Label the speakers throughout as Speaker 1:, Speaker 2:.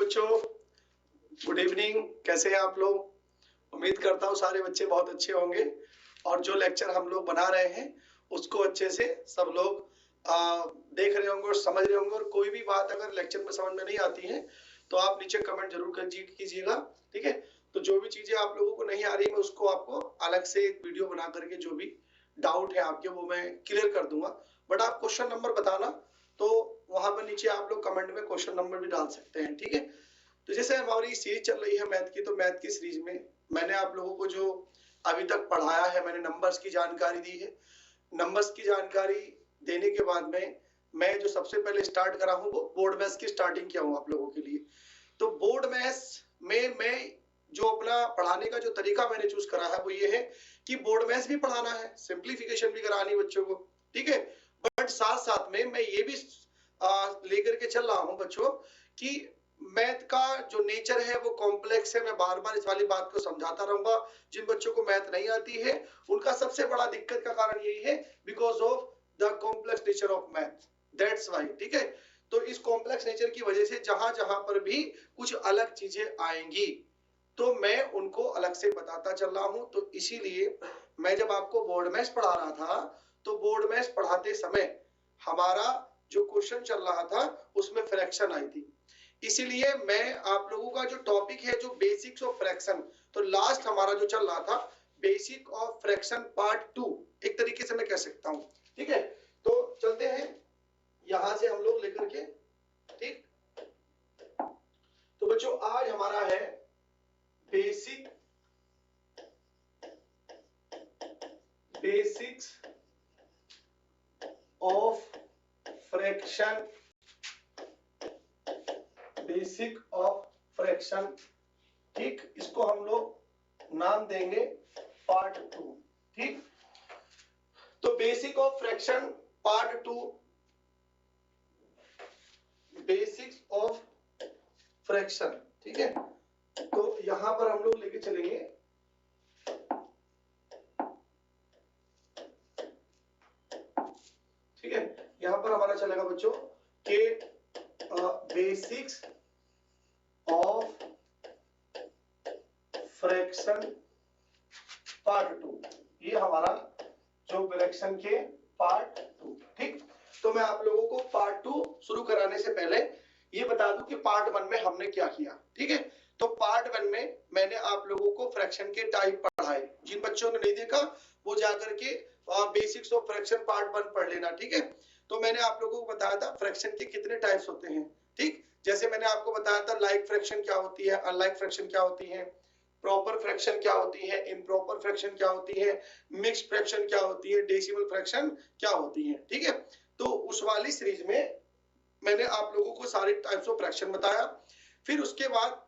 Speaker 1: बच्चों, good evening. कैसे हैं आप लोग? उम्मीद करता हूँ सारे बच्चे बहुत अच्छे होंगे और जो लेक्चर हम लोग बना रहे हैं उसको अच्छे से सब लोग देख रहे होंगे और समझ रहे होंगे। और कोई भी बात अगर लेक्चर में समझ में नहीं आती है तो आप नीचे कमेंट जरूर कीजिएगा, ठीक है। तो जो भी चीजें आप लोगों को नहीं आ रही है मैं उसको आपको अलग से एक वीडियो बना करके जो भी डाउट है आपके वो मैं क्लियर कर दूंगा। बट आप क्वेश्चन नंबर बताना, तो वहां पर नीचे आप लोग कमेंट में क्वेश्चन नंबर भी डाल सकते हैं, ठीक है। तो जैसे हमारी सीरीज चल रही है मैथ की, तो मैथ की सीरीज में मैंने आप लोगों को जो अभी तक पढ़ाया है, मैंने नंबर्स की जानकारी दी है। नंबर्स की जानकारी देने के बाद में मैं जो सबसे पहले स्टार्ट करा हूँ वो बोर्ड मैथ्स की स्टार्टिंग किया हूँ आप लोगों के लिए। तो बोर्ड मैथ्स में मैं जो अपना पढ़ाने का जो तरीका मैंने चूज करा है वो ये है कि बोर्ड मैथ्स भी पढ़ाना है, सिंप्लीफिकेशन भी करानी बच्चों को, ठीक है। बट साथ साथ में मैं ये भी लेकर के चल रहा हूँ बच्चों कि मैथ का जो नेचर है वो कॉम्प्लेक्स है। मैं बार बार इस वाली बात को समझाता रहूंगा। जिन बच्चों को मैथ नहीं आती है उनका सबसे बड़ा दिक्कत का कारण यही है, because of the complex nature of math, that's why, ठीक है। तो इस कॉम्प्लेक्स नेचर की वजह से जहां जहां पर भी कुछ अलग चीजें आएंगी तो मैं उनको अलग से बताता चल रहा हूं। तो इसीलिए मैं जब आपको बोर्ड मैथ्स पढ़ा रहा था तो बोर्ड मैथ्स पढ़ाते समय हमारा जो क्वेश्चन चल रहा था उसमें फ्रैक्शन आई थी। इसीलिए मैं आप लोगों का जो टॉपिक है जो बेसिक्स ऑफ फ्रैक्शन, तो लास्ट हमारा जो चल रहा था बेसिक ऑफ फ्रैक्शन पार्ट 2 एक तरीके से मैं कह सकता हूं, ठीक है। तो चलते हैं यहां से हम लोग लेकर के, ठीक। तो बच्चों आज हमारा है basics of fraction, basic of fraction, ठीक। इसको हम लोग नाम देंगे पार्ट 2, ठीक। तो basic of fraction part 2, basics of fraction, ठीक है। तो यहां पर हम लोग लेके चलेंगे ठीक है। यहां पर हमारा चलेगा बच्चों के बेसिक्स ऑफ फ्रैक्शन पार्ट 2, ये हमारा जो फ्रैक्शन के पार्ट 2, ठीक। तो मैं आप लोगों को पार्ट 2 शुरू कराने से पहले ये बता दूं कि पार्ट 1 में हमने क्या किया, ठीक है। तो पार्ट 1 में मैंने आप लोगों को फ्रैक्शन के टाइप पढ़ाए। जिन बच्चों ने नहीं देखा वो जाकर के बेसिक्स ऑफ फ्रैक्शन पार्ट 1 पढ़ लेना, ठीक है। तो मैंने आप लोगों को बताया था फ्रैक्शन के कितने टाइप्स होते हैं, ठीक। जैसे मैंने आपको बताया था लाइक फ्रैक्शन क्या होती है, अनलाइक फ्रैक्शन क्या होती है, प्रॉपर फ्रैक्शन क्या होती है, इम्प्रॉपर फ्रैक्शन क्या होती है, मिक्स्ड फ्रैक्शन क्या होती है, डेसिमल फ्रैक्शन क्या होती है, ठीक है। तो उस वाली सीरीज में मैंने आप लोगों को सारे टाइप्स ऑफ फ्रैक्शन बताया। फिर उसके बाद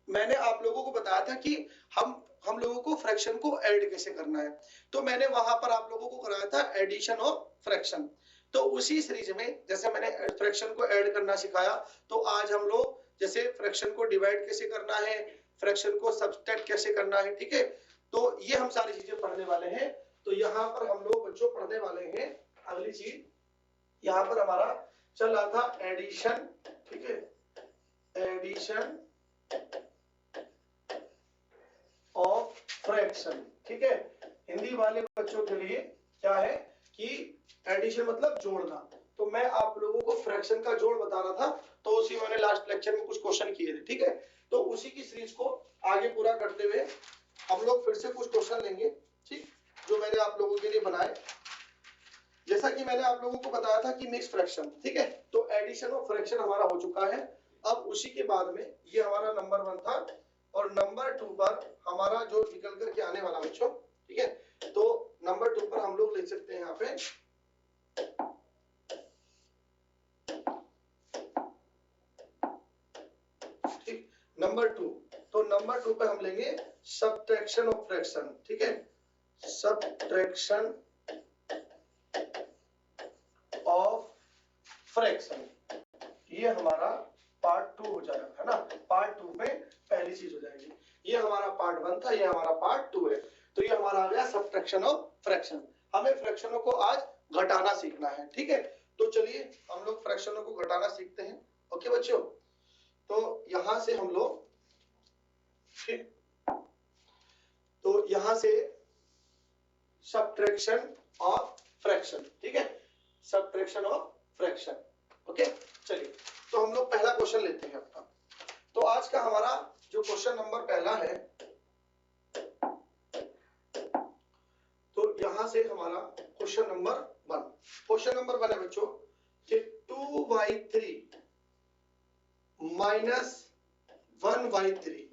Speaker 1: मैंने आप लोगों को बताया था कि हम लोगों को फ्रैक्शन को ऐड कैसे करना है। तो मैंने वहां पर आप लोगों को कराया था एडिशन ऑफ फ्रैक्शन। तो उसी सीरीज में जैसे मैंने फ्रैक्शन को ऐड करना सिखाया, तो आज हम लोग जैसे फ्रैक्शन को डिवाइड कैसे करना है, फ्रैक्शन को सब्सट्रैक्ट कैसे करना है, ठीक है। तो ये हम सारी चीजें पढ़ने वाले हैं। तो यहाँ पर हम लोग बच्चों पढ़ने वाले हैं अगली चीज। यहाँ पर हमारा चल रहा था एडिशन, ठीक है, एडिशन ऑफ फ्रैक्शन, ठीक है। हिंदी वाले बच्चों के लिए क्या है कि एडिशन मतलब जोड़ना। तो मैं आप लोगों को फ्रैक्शन का जोड़ बता रहा था, तो उसी मैंने लास्ट लेक्चर में कुछ क्वेश्चन किए थे, ठीक है। तो उसी की सीरीज को आगे पूरा करते हुए हम लोग फिर से कुछ क्वेश्चन लेंगे, ठीक, जो मैंने आप लोगों के लिए बनाए। जैसा कि मैंने आप लोगों को बताया था कि मिक्स फ्रैक्शन, ठीक है। तो एडिशन ऑफ फ्रैक्शन हमारा हो चुका है। अब उसी के बाद में ये हमारा नंबर 1 था और नंबर 2 पर हमारा जो निकल करके आने वाला बच्चों, ठीक है। तो नंबर 2 पर हम लोग ले सकते हैं यहाँ पे ठीक, नंबर 2। तो नंबर 2 पे हम लेंगे सब्ट्रैक्शन ऑफ फ्रैक्शन, ठीक है, सब्ट्रैक्शन ऑफ फ्रैक्शन। ये हमारा पार्ट 2 हो जाएगा, है ना। पार्ट 2 में पहली चीज हो जाएगी। ये हमारा पार्ट 1 था, ये हमारा पार्ट 2 है। तो ये हमारा आ गया सब्ट्रैक्शन ऑफ फ्रैक्शन। हमें फ्रैक्शनों को आज घटाना सीखना है, ठीक है। तो चलिए हम लोग फ्रैक्शनों को घटाना सीखते हैं, ओके बच्चों। तो यहां से हम लोग, ठीक, तो यहां से सब्ट्रैक्शन और फ्रैक्शन, ठीक है, सब्ट्रैक्शन और फ्रैक्शन। ओके, चलिए तो हम लोग पहला क्वेश्चन लेते हैं अपना। तो आज का हमारा जो क्वेश्चन नंबर पहला है, तो यहां से हमारा क्वेश्चन नंबर 1, क्वेश्चन नंबर 1 है बच्चों कि 2/3 माइनस 1/3,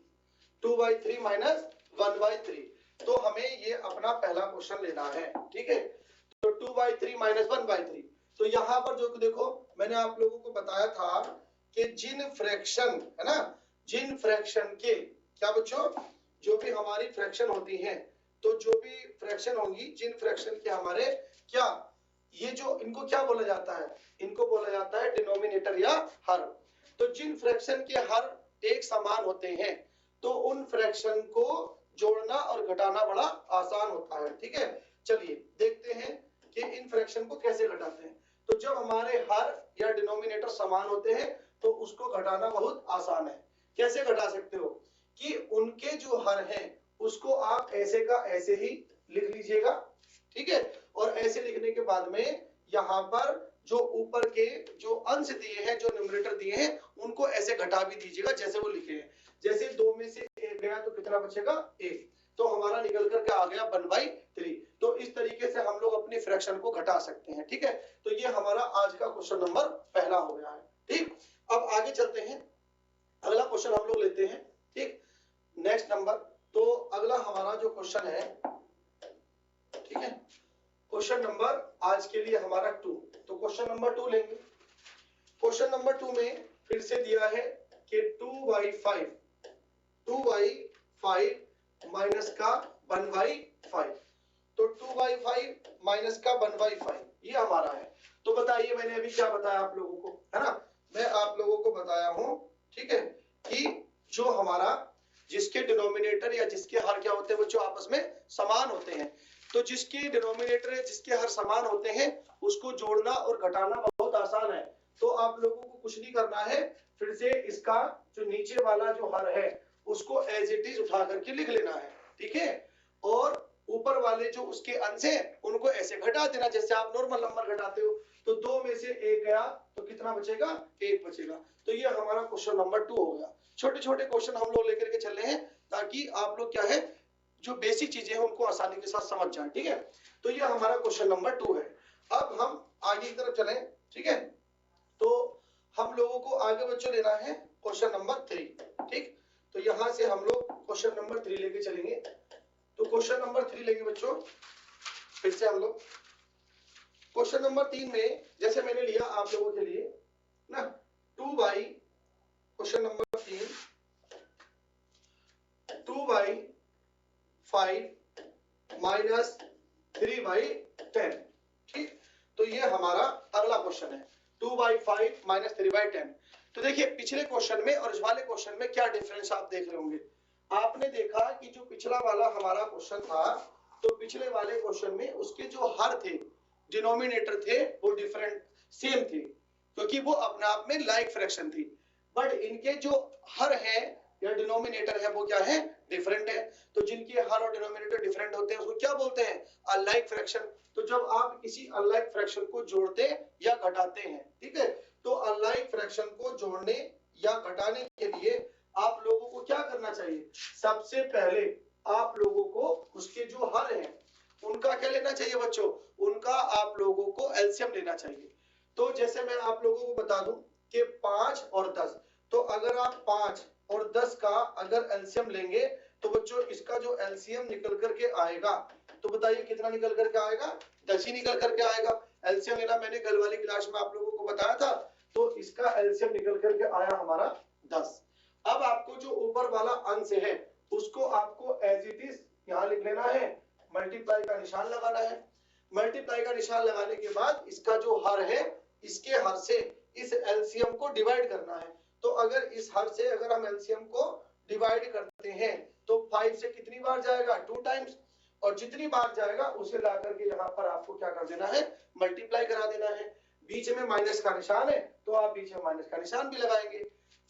Speaker 1: 2/3 माइनस 1/3, तो हमें ये अपना पहला क्वेश्चन लेना है, ठीक है। तो 2/3 माइनस 1/3, तो यहां पर जो देखो मैंने आप लोगों को बताया था कि जिन फ्रैक्शन है ना, जिन फ्रैक्शन के क्या बच्चों, जो भी हमारी फ्रैक्शन होती हैं, तो जो भी फ्रैक्शन होंगी, जिन फ्रैक्शन के हमारे क्या, ये जो इनको क्या बोला जाता है, इनको बोला जाता है डिनोमिनेटर या हर। तो जिन फ्रैक्शन के हर एक समान होते हैं तो उन फ्रैक्शन को जोड़ना और घटाना बड़ा आसान होता है, ठीक है। चलिए देखते हैं कि इन फ्रैक्शन को कैसे घटाते हैं। तो जब हमारे हर या डिनोमिनेटर समान होते हैं तो उसको घटाना बहुत आसान है। कैसे घटा सकते हो कि उनके जो हर हैं उसको आप ऐसे का ऐसे ही लिख लीजिएगा, ठीक है। और ऐसे लिखने के बाद में यहाँ पर जो ऊपर के जो अंश दिए हैं, जो न्यूमरेटर दिए हैं, उनको ऐसे घटा भी दीजिएगा जैसे वो लिखे हैं। जैसे 2 में से 1 गया तो कितना बचेगा, 1, तो हमारा निकल करके आ गया 1/3। तो इस तरीके से हम लोग अपनी फ्रैक्शन को घटा सकते हैं, ठीक है। तो ये हमारा आज का क्वेश्चन नंबर पहला हो गया है, ठीक। अब आगे चलते हैं, अगला क्वेश्चन हम लोग लेते हैं, ठीक, नेक्स्ट नंबर। तो अगला हमारा जो क्वेश्चन है, ठीक है, क्वेश्चन नंबर आज के लिए हमारा 2, तो क्वेश्चन नंबर 2 लेंगे। क्वेश्चन नंबर 2 में फिर से दिया है कि 2/5, 2/5 माइनस का 1/5, तो 2/5 माइनस का 1/5 ये हमारा है। तो बताइए, मैंने अभी क्या बताया आप लोगों को, है ना, मैं आप लोगों को बताया हूं, ठीक है, कि जो हमारा जिसके डिनोमिनेटर या जिसके हर क्या होते हैं बच्चों, आपस में समान होते हैं, तो जिसके डिनोमिनेटर या जिसके हर समान होते हैं उसको जोड़ना और घटाना बहुत आसान है। तो आप लोगों को कुछ नहीं करना है, फिर से इसका जो नीचे वाला जो हर है उसको एज इट इज उठा करके लिख लेना है, ठीक है। और ऊपर वाले जो उसके अंश हैं उनको ऐसे घटा देना जैसे आप नॉर्मल नंबर घटाते हो। तो 2 में से 1 गया तो कितना बचेगा, 1 बचेगा। तो ये हमारा क्वेश्चन नंबर 2 हो गया। छोटे छोटे क्वेश्चन हम लोग लेकर के चल रहे हैं ताकि आप लोग क्या है, जो बेसिक चीजें हैं उनको आसानी के साथ समझ जाएं, ठीक है। तो ये हमारा क्वेश्चन नंबर 2 है। अब हम आगे की तरफ चलें, ठीक है। तो हम लोगों को आगे बच्चों लेना है क्वेश्चन नंबर 3, ठीक। तो यहां से हम लोग क्वेश्चन नंबर 3 लेके चलेंगे। तो क्वेश्चन नंबर 3 लेंगे बच्चों, फिर से हम लोग क्वेश्चन नंबर 3 में जैसे मैंने लिया आप लोगों के लिए ना, 2/, क्वेश्चन नंबर 3 2/5 माइनस 3/10, ठीक। तो ये हमारा अगला क्वेश्चन है 2/5 माइनस 3/10। तो देखिए पिछले क्वेश्चन में और इस वाले क्वेश्चन में क्या डिफरेंस आप देख रहे होंगे। आपने देखा कि जो पिछला वाला हमारा क्वेश्चन था, तो पिछले वाले क्वेश्चन में उसके जो हर थे, डिनोमिनेटर थे, वो डिफरेंट सेम थे क्योंकि वो अपने आप में लाइक फ्रैक्शन थी। बट इनके जो हर है या डिनोमिनेटर है वो क्या है, डिफरेंट है। तो जिनके हर और डिनोमिनेटर डिफरेंट होते हैं उसको क्या बोलते हैं, अनलाइक फ्रैक्शन। तो जब आप किसी अनलाइक फ्रैक्शन को जोड़ते या घटाते हैं, ठीक है, तो अनलाइक फ्रैक्शन को जोड़ने या घटाने के लिए आप लोगों को क्या करना चाहिए, सबसे पहले आप लोगों को उसके जो हर हैं उनका क्या लेना चाहिए बच्चों, उनका आप लोगों को एलसीएम लेना चाहिए। तो जैसे मैं आप लोगों को बता दूं कि 5 और 10, तो अगर आप 5 और 10 का अगर एलसीएम लेंगे तो बच्चों इसका जो एलसीएम निकल करके आएगा, तो बताइए कितना निकल करके आएगा, 10 ही निकल करके आएगा। एलसीएम लेना मैंने कल वाली क्लास में आप लोगों को बताया था, तो इसका एलसीएम निकल करके आया हमारा 10। अब आपको जो ऊपर वाला अंश है उसको आपको एज इट इज यहाँ लिख लेना है, मल्टीप्लाई का निशान लगाना है। मल्टीप्लाई का निशान लगाने के बाद इसका जो हर है इसके हर से इस एलसीएम को डिवाइड करना है। तो अगर इस हर से अगर हम एलसीएम को डिवाइड करते हैं तो 5 से कितनी बार जाएगा, 2 टाइम्स, और जितनी बार जाएगा उसे ला करके यहाँ पर आपको क्या कर देना है, मल्टीप्लाई करा देना है। बीच में माइनस का निशान है तो आप बीच में माइनस का निशान भी लगाएंगे।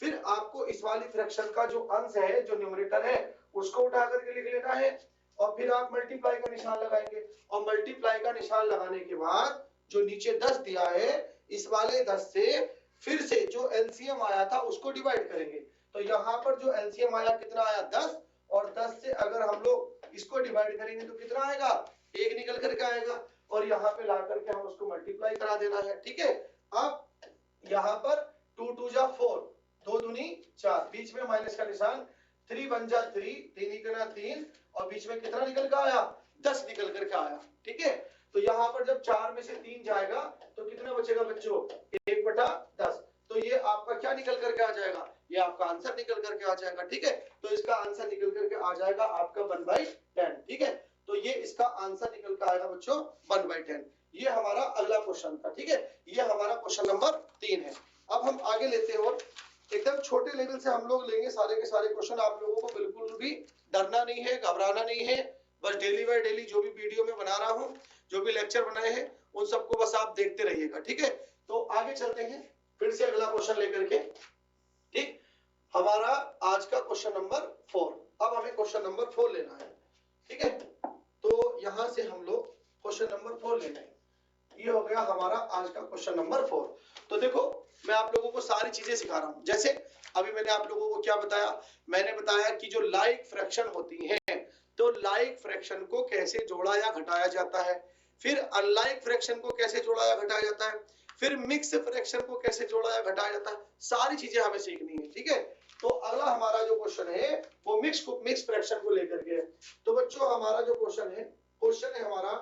Speaker 1: फिर आपको इस वाली फ्रैक्शन का जो अंश है, जो न्यूमरेटर है, उसको उठा करके लिख लेना है और फिर आप मल्टीप्लाई का निशान लगाएंगे और मल्टीप्लाई का निशान लगाने के बाद जो नीचे 10 दिया है, इस वाले 10 से फिर से जो एलसीएम आया था उसको डिवाइड करेंगे। तो यहाँ पर जो एलसीएम आया कितना आया 10, और 10 से अगर हम लोग इसको डिवाइड करेंगे तो कितना आएगा, 1 निकल करके आएगा और यहाँ पे ला करके हम उसको मल्टीप्लाई करा देना है। ठीक है, अब यहाँ पर 2 2 जा 4, 2 दूनी 4, बीच में माइनस का निशान, 3 1 जा 3, 3 निकला 3 और बीच में कितना निकल कर आया, 10 निकल करके आया। ठीक है, तो यहाँ पर जब 4 में से 3 जाएगा तो कितना बचेगा बच्चों, 1/10। तो ये आपका क्या निकल करके आ जाएगा, ये आपका आंसर निकल करके आ जाएगा। ठीक है, तो इसका आंसर निकल करके आ जाएगा आपका 1/10। ठीक है, तो ये इसका आंसर निकल कर आएगा बच्चों 1/10। ये हमारा अगला क्वेश्चन था। ठीक है, ये हमारा क्वेश्चन नंबर 3 है। अब हम आगे लेते हैं और एकदम छोटे लेवल से हम लोग लेंगे सारे के सारे क्वेश्चन। आप लोगों को बिल्कुल भी डरना नहीं है, घबराना नहीं है, बस डेली बाय डेली जो भी वीडियो में बना रहा हूँ, जो भी लेक्चर बनाए हैं, उन सबको बस आप देखते रहिएगा। ठीक है, तो आगे चलते हैं फिर से अगला क्वेश्चन लेकर के। ठीक, हमारा आज का क्वेश्चन नंबर 4। अब हमें क्वेश्चन नंबर 4 लेना है। ठीक है, तो यहां से हम लोग क्वेश्चन नंबर 4 लेंगे। ये हो गया हमारा आज का क्वेश्चन नंबर 4। तो देखो, मैं आप लोगों को सारी चीजें सिखा रहा हूं। जैसे अभी मैंने आप लोगों को क्या बताया, मैंने बताया कि जो लाइक फ्रैक्शन होती है, तो लाइक फ्रैक्शन को कैसे जोड़ा या घटाया जाता है, फिर अनलाइक फ्रैक्शन को कैसे जोड़ा या घटाया जाता है, फिर मिक्स फ्रैक्शन को कैसे जोड़ा या घटाया जाता है, सारी चीजें हमें सीखनी है। ठीक है, तो अगला हमारा जो क्वेश्चन है वो मिक्स फ्रैक्शन को लेकर के है। तो बच्चों हमारा जो क्वेश्चन है हमारा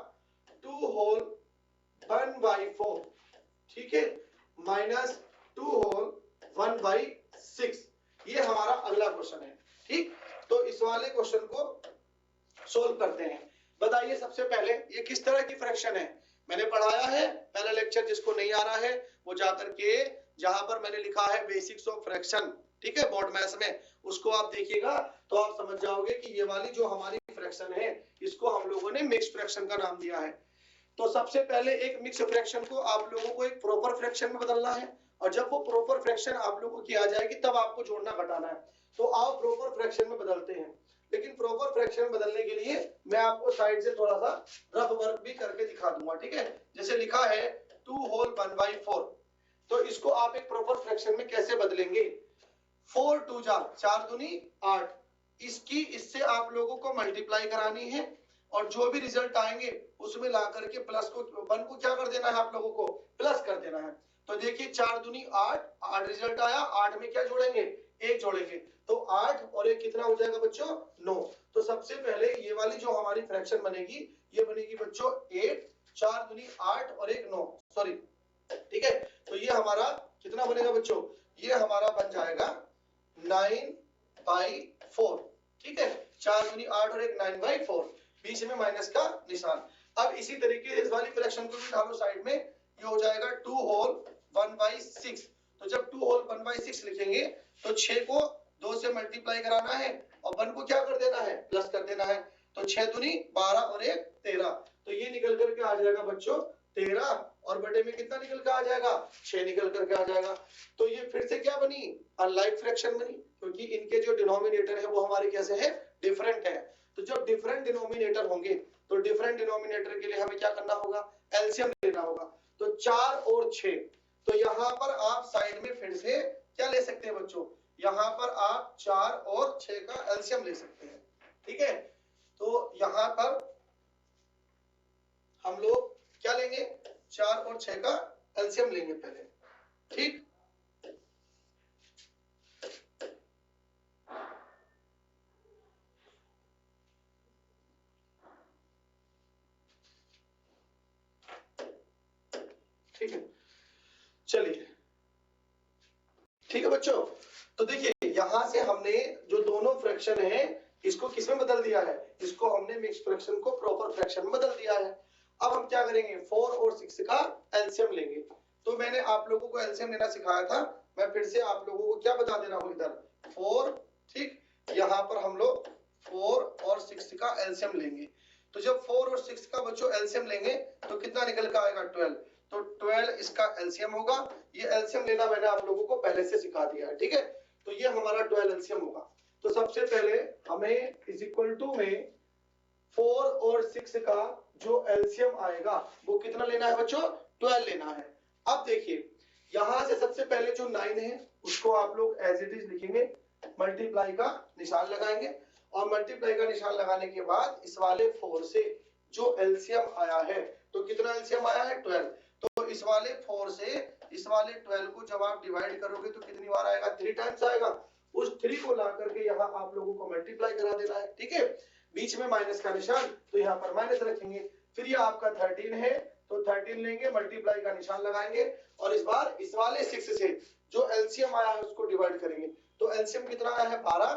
Speaker 1: 2 होल 1/4, ठीक है, माइनस 2 होल 1/6, ये हमारा अगला क्वेश्चन है। ठीक, तो इस वाले क्वेश्चन को सोल्व करते हैं। बताइए सबसे पहले ये किस तरह की फ्रैक्शन है, मैंने पढ़ाया है पहला लेक्चर, जिसको नहीं आ रहा है वो जाकर के जहां पर मैंने लिखा है बेसिक्स ऑफ फ्रैक्शन, ठीक है, बोर्ड मैथ्स में, उसको आप देखिएगा तो आप समझ जाओगे कि ये वाली जो हमारी फ्रैक्शन है इसको हम लोगों ने मिक्स फ्रैक्शन का नाम दिया है। तो सबसे पहले एक मिक्स फ्रैक्शन को आप लोगों को एक प्रॉपर फ्रैक्शन में बदलना है, और जब वो प्रॉपर फ्रैक्शन आप लोगों की आ जाएगी तब आपको जोड़ना घटाना है। तो आप प्रॉपर फ्रैक्शन में बदलते हैं, लेकिन प्रॉपर फ्रैक्शन में बदलने के लिए मैं आपको साइड से थोड़ा सा रफ वर्क भी करके दिखा दूंगा। ठीक है, जैसे लिखा है 2 होल 1/4, तो इसको आप एक प्रॉपर फ्रैक्शन में कैसे बदलेंगे, 4 2 जा 4 दूनी 8, इसकी इससे आप लोगों को मल्टीप्लाई करानी है और जो भी रिजल्ट आएंगे उसमें ला करके प्लस को 1 को क्या कर देना है, आप लोगों को प्लस कर देना है। तो देखिए 4 दूनी 8, 8 रिजल्ट आया, 8 में क्या जोड़ेंगे, 1 जोड़ेंगे, तो 8 और 1 कितना हो जाएगा बच्चों, 9। तो सबसे पहले ये वाली जो हमारी फ्रैक्शन बनेगी ये बनेगी बच्चों 8, 4 दूनी 8 और 1 9, सॉरी। ठीक है, तो ये हमारा कितना बनेगा बच्चों, ये हमारा बन जाएगा 9/4। ठीक है, 4 दूनी 8 और 1 9/4, बीच में माइनस का निशान। अब इसी तरीके से इस वाली फ्रैक्शन को भी डालो साइड में, ये हो जाएगा 2 होल 1/6। तो जब 2 होल 1/6 लिखेंगे तो 6 को 2 से मल्टीप्लाई कराना है और 1 को क्या कर देना है, प्लस कर देना है। तो 6 दूनी 12 और 1 13, तो ये निकल करके आ जाएगा बच्चों 13, और बटे में कितना निकल कर आ जाएगा, 6 निकल करके आ जाएगा। तो ये फिर से क्या बनी, अनलाइक फ्रैक्शन बनी, क्योंकि इनके जो डिनोमिनेटर है वो हमारे कैसे है, डिफरेंट है। तो जब डिफरेंट डिनोमिनेटर होंगे तो डिफरेंट डिनोमिनेटर के लिए हमें क्या करना होगा, एलसीएम लेना होगा। तो 4 और 6, तो यहाँ पर आप साइड में फिर से क्या ले सकते हैं बच्चों, यहाँ पर आप 4 और 6 का एलसीएम ले सकते हैं। ठीक है, तो यहाँ पर हम लोग क्या लेंगे, 4 और 6 का एलसीएम लेंगे पहले। ठीक, ठीक है, चलिए, ठीक है बच्चों। तो देखिए यहां से हमने जो दोनों फ्रैक्शन है इसको किस में बदल दिया है, इसको हमने मिक्स फ्रैक्शन को प्रॉपर फ्रैक्शन में बदल दिया है। अब हम क्या करेंगे, 4 और 6 का एलसीएम लेंगे। तो मैंने आप लोगों को एलसीएम लेना सिखाया था, मैं फिर से आप लोगों को क्या बता दे रहा हूं, इधर 4, ठीक, यहाँ पर हम लोग 4 और 6 का एलसीएम लेंगे। तो जब 4 और 6 का बच्चों एलसीएम लेंगे तो कितना निकल कर आएगा, 12। तो 12 इसका एलसीएम होगा। ये एलसीएम लेना मैंने आप लोगों को पहले से सिखा दिया है। ठीक है, तो ये हमारा 12 एलसीएम होगा। तो सबसे पहले हमें इज इक्वल टू में 4 और 6 का जो एलसीएम आएगा वो कितना लेना है बच्चों, 12 लेना है। अब देखिए यहां से सबसे पहले जो 9 है उसको आप लोग एज इट इज लिखेंगे, मल्टीप्लाई का निशान लगाएंगे और मल्टीप्लाई का निशान लगाने के बाद इस वाले 4 से जो एलसीएम आया है, तो कितना एलसीएम आया है 12, तो इस वाले 4 से इस वाले 12 को जब आप डिवाइड करोगे तो कितनी बार आएगा, 3 टाइम्स आएगा। उस 3 को ला करके यहाँ आप लोगों को मल्टीप्लाई करा देना है, ठीक है। बीच में माइनस का निशान, तो यहाँ पर माइनस रखेंगे। फिर ये आपका 13 है तो 13 लेंगे, मल्टीप्लाई का निशान लगाएंगे और इस बार इस वाले 6 से जो एलसीएम आया है उसको डिवाइड करेंगे। तो एलसीएम कितना आया है 12,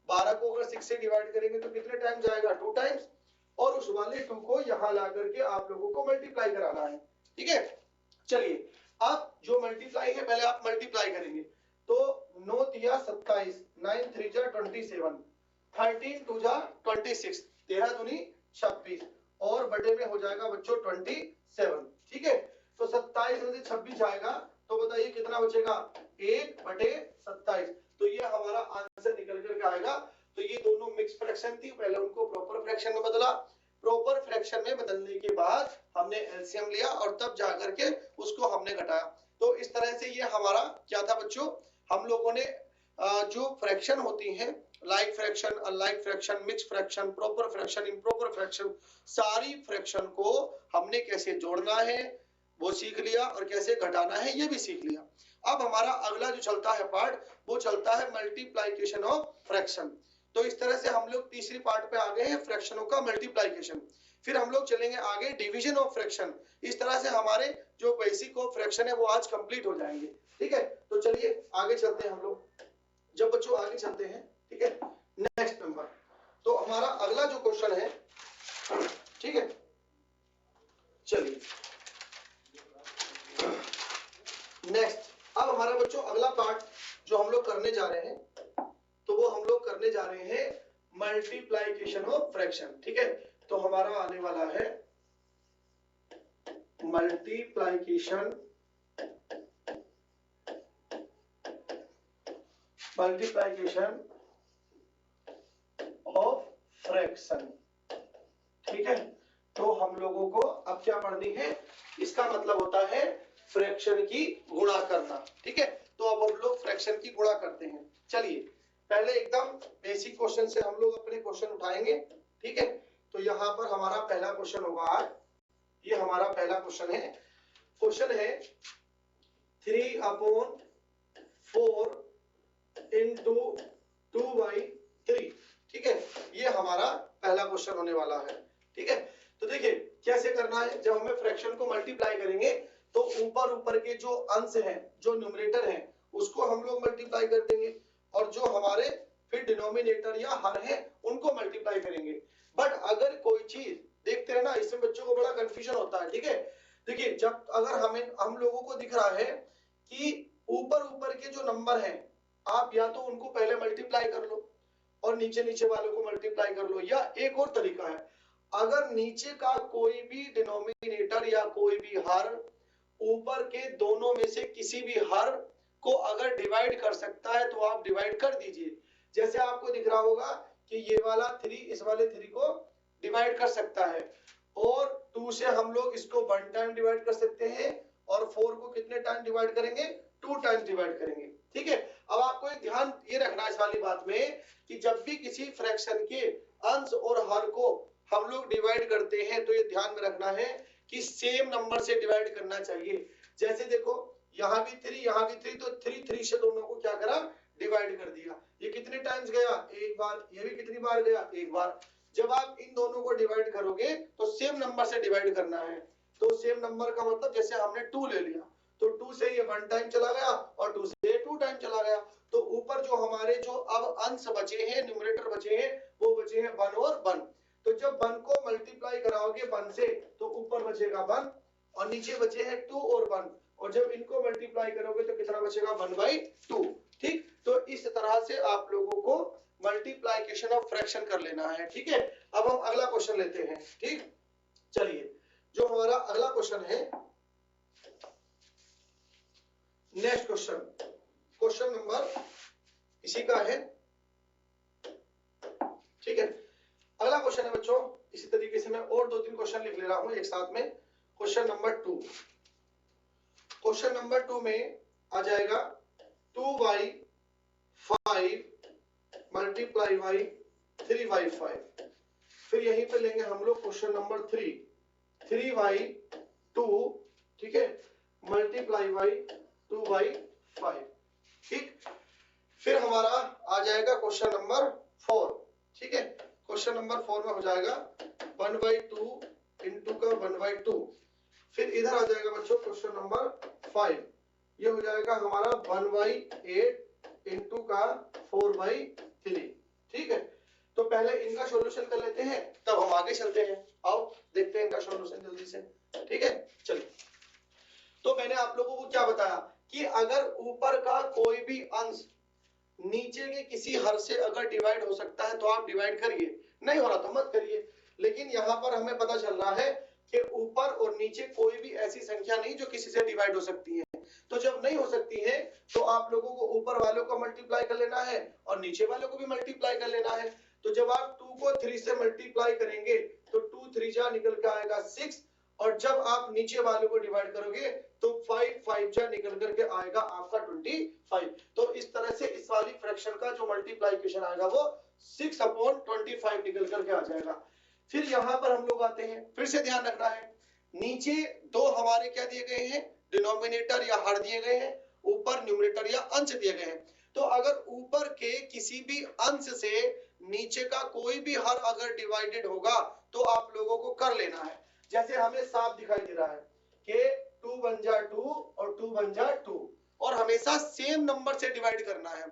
Speaker 1: 12 को अगर 6 से डिवाइड करेंगे तो कितने टाइम्स आएगा, 2 टाइम्स, और उस वाले 2 को यहाँ ला करके आप लोगों को मल्टीप्लाई कराना है, ठीक है। चलिए अब जो मल्टीप्लाई है पहले आप मल्टीप्लाई करेंगे, तो 9 तिया 27, 9 3 जा 27, 13 2 जा 26, 13 दूनी 26 और बटे में हो जाएगा बच्चों 27, ठीक है। तो 27 में से 26 आएगा तो बताइए कितना बचेगा, 1/27। तो ये हमारा आंसर निकल करके आएगा। तो ये दोनों मिक्स फ्रैक्शन थी, पहले उनको प्रॉपर फ्रैक्शन में बदला, प्रॉपर फ्रैक्शन में बदलने के बाद हमने एलसीएम लिया और तब जाकर के उसको हमने घटाया। तो इस तरह से ये हमारा क्या था बच्चों, हम लोगों ने जो फ्रैक्शन होती हैं, like fraction, unlike fraction, mix fraction, proper fraction, improper fraction, सारी फ्रैक्शन को हमने कैसे जोड़ना है वो सीख लिया और कैसे घटाना है ये भी सीख लिया। अब हमारा अगला जो चलता है पार्ट वो चलता है मल्टीप्लिकेशन ऑफ फ्रैक्शन। तो इस तरह से हम लोग तीसरी पार्ट पे आ गए हैं, फ्रैक्शनों का मल्टीप्लिकेशन। फिर हम लोग चलेंगे आगे डिवीजन ऑफ फ्रैक्शन। इस तरह से हमारे जो बेसिक ऑफ फ्रैक्शन है वो आज कंप्लीट हो जाएंगे, ठीक है। तो चलिए आगे चलते हैं हम लोग, जब बच्चों आगे चलते हैं, ठीक है। नेक्स्ट नंबर, तो हमारा अगला जो क्वेश्चन है, ठीक है, चलिए नेक्स्ट। अब हमारा बच्चों अगला पार्ट जो हम लोग करने जा रहे हैं, तो वो हम लोग करने जा रहे हैं मल्टीप्लिकेशन ऑफ फ्रैक्शन, ठीक है। तो हमारा आने वाला है मल्टीप्लिकेशन ऑफ फ्रैक्शन, ठीक है। तो हम लोगों को अब क्या पढ़नी है, इसका मतलब होता है फ्रैक्शन की गुणा करना, ठीक है। तो अब हम लोग फ्रैक्शन की गुणा करते हैं। चलिए पहले एकदम बेसिक क्वेश्चन से हम लोग अपने क्वेश्चन उठाएंगे, ठीक है। तो यहाँ पर हमारा पहला क्वेश्चन होगा आज, ये हमारा पहला क्वेश्चन है। क्वेश्चन है 3/4 into 2/3, ठीक है। ये हमारा पहला क्वेश्चन होने वाला है, ठीक है। तो देखिए कैसे करना है, जब हमें फ्रैक्शन को मल्टीप्लाई करेंगे तो ऊपर के जो अंश हैं, जो न्यूमरेटर हैं, उसको हम लोग मल्टीप्लाई कर देंगे और जो हमारे फिर डिनोमिनेटर या हर है उनको मल्टीप्लाई करेंगे। बट अगर कोई चीज देखते हैं ना, इसमें बच्चों को बड़ा कंफ्यूजन होता है, ठीक है। देखिए जब अगर हम लोगों को दिख रहा है कि ऊपर के जो नंबर हैं आप या तो उनको पहले मल्टीप्लाई कर लो और नीचे वालों को मल्टीप्लाई कर लो, या एक और तरीका है, अगर नीचे का कोई भी डिनोमिनेटर या कोई भी हर ऊपर के दोनों में से किसी भी हर को अगर डिवाइड कर सकता है तो आप डिवाइड कर दीजिए। जैसे आपको दिख रहा होगा कि ये वाला 3 इस वाले 3 को डिवाइड कर सकता है और 2 से हम लोग इसको 1 टाइम डिवाइड कर सकते हैं और 4 को कितने टाइम डिवाइड करेंगे, 2 टाइम डिवाइड करेंगे, ठीक है। अब आपको एक ध्यान ये रखना है इस वाली बात में कि जब भी किसी फ्रैक्शन के अंश और हर को हम लोग डिवाइड करते हैं तो ये ध्यान में रखना है कि सेम नंबर से डिवाइड करना चाहिए। जैसे देखो यहाँ भी 3 यहाँ भी 3, तो 3 से दोनों को क्या करा, डिवाइड कर दिया। ये कितने टाइम्स गया, एक बार, ये भी कितनी बार गया, एक बार। जब आप इन दोनों को डिवाइड करोगे तो सेम नंबर से डिवाइड करना है। तो सेम नंबर का मतलब जैसे हमने 2 ले लिया तो 2 से ये 1 टाइम चला गया और 2 से 2 टाइम चला गया। तो ऊपर जो हमारे जो अब अंश बचे हैं, न्यूमरेटर बचे हैं, वो बचे हैं 1 और 1। तो जब 1 को मल्टीप्लाई कराओगे 1 से तो ऊपर बचेगा 1 और नीचे बचे हैं 2 और 1, और जब इनको मल्टीप्लाई करोगे तो कितना बचेगा, 1/2, ठीक। तो इस तरह से आप लोगों को मल्टीप्लिकेशन ऑफ फ्रैक्शन कर लेना है, ठीक है। अब हम अगला क्वेश्चन लेते हैं, ठीक। चलिए जो हमारा अगला क्वेश्चन है, नेक्स्ट क्वेश्चन, क्वेश्चन नंबर इसी का है, ठीक है। अगला क्वेश्चन है बच्चों, इसी तरीके से मैं और 2-3 क्वेश्चन लिख ले रहा हूं एक साथ में। क्वेश्चन नंबर 2, क्वेश्चन नंबर 2 में आ जाएगा 2y5 मल्टीप्लाई बाई 3y5। फिर यहीं पे लेंगे हम लोग क्वेश्चन नंबर 3y2, ठीक है, मल्टीप्लाई बाई 2y5, ठीक। फिर हमारा आ जाएगा क्वेश्चन नंबर 4, ठीक है। क्वेश्चन नंबर 4 में हो जाएगा 1/2 इंटू का 1/2। फिर इधर आ जाएगा बच्चों क्वेश्चन नंबर 5, ये हो जाएगा हमारा 1/8 इंटू का 4/3, ठीक है। तो पहले इनका सॉल्यूशन कर लेते हैं, तब हम आगे चलते हैं। आओ देखते हैं इनका सॉल्यूशन जल्दी से, ठीक है। चलिए, तो मैंने आप लोगों को क्या बताया कि अगर ऊपर का कोई भी अंश नीचे के किसी हर से अगर डिवाइड हो सकता है तो आप डिवाइड करिए, नहीं हो रहा तो मत करिए। लेकिन यहाँ पर हमें पता चल रहा है कि ऊपर और नीचे कोई भी ऐसी संख्या नहीं जो किसी से डिवाइड हो सकती है। तो जब नहीं हो सकती है तो आप लोगों को ऊपर वालों को मल्टीप्लाई कर लेना है और नीचे वालों को भी मल्टीप्लाई कर लेना है। तो जब आप 2 को 3 से मल्टीप्लाई करेंगे तो 2 3 जा निकल के आएगा 6, और जब आप नीचे वालों को डिवाइड करोगे तो 5 5 जा निकल करके आएगा आपका 25। तो इस तरह से इस वाली फ्रैक्शन का जो मल्टीप्लिकेशन आएगा वो 6/25 निकल करके आ जाएगा। फिर यहाँ पर हम लोग आते हैं, फिर से ध्यान रखना है, नीचे दो हमारे क्या दिए गए हैं, डिनोमिनेटर या हर दिए गए हैं, ऊपर न्यूमरेटर या अंश दिए गए हैं। तो अगर ऊपर के किसी भी अंश से नीचे का कोई भी हर अगर डिवाइडेड होगा तो आप लोगों को कर लेना है। जैसे हमें साफ दिखाई दे रहा है कि 2 बन जा 2 और 2 बन जा 2, और हमेशा सेम नंबर से डिवाइड करना है।